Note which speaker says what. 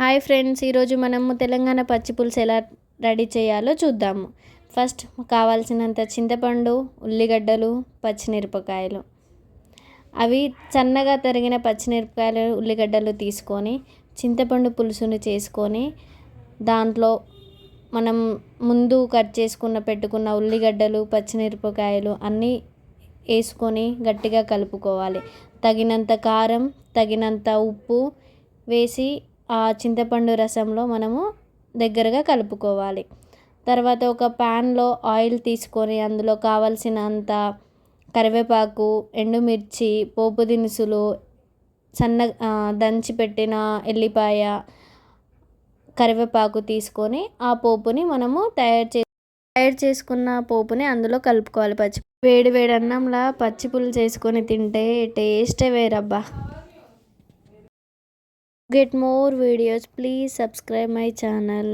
Speaker 1: Hi friends, ఈరోజు మనము తెలంగాణ పచ్చి పులుసు ఎలా రెడీ చేయాలో చూద్దాము. ఫస్ట్ కావాల్సినంత చింతపండు, ఉల్లిగడ్డలు, పచ్చిమిరపకాయలు. అవి సన్నగా తరిగిన పచ్చిమిరపకాయలు, ఉల్లిగడ్డలు తీసుకొని చింతపండు పులుసుని చేసుకొని దాంట్లో మనం ముందు కట్ చేసుకున్న పెట్టుకున్న ఉల్లిగడ్డలు, పచ్చిమిరపకాయలు అన్నీ వేసుకొని గట్టిగా కలుపుకోవాలి. తగినంత కారం, తగినంత ఉప్పు వేసి ఆ చింతపండు రసంలో మనము దగ్గరగా కలుపుకోవాలి. తర్వాత ఒక ప్యాన్లో ఆయిల్ తీసుకొని అందులో కావలసినంత కరివేపాకు, ఎండుమిర్చి, పోపు దినుసులు, దంచి పెట్టిన ఎల్లిపాయ, కరివేపాకు తీసుకొని ఆ పోపుని మనము తయారు చేసుకున్న పోపుని అందులో కలుపుకోవాలి. వేడి వేడి అన్నంలా పచ్చి పులుసు చేసుకొని తింటే టేస్టే వేరబ్బా. Get more videos, please subscribe my channel.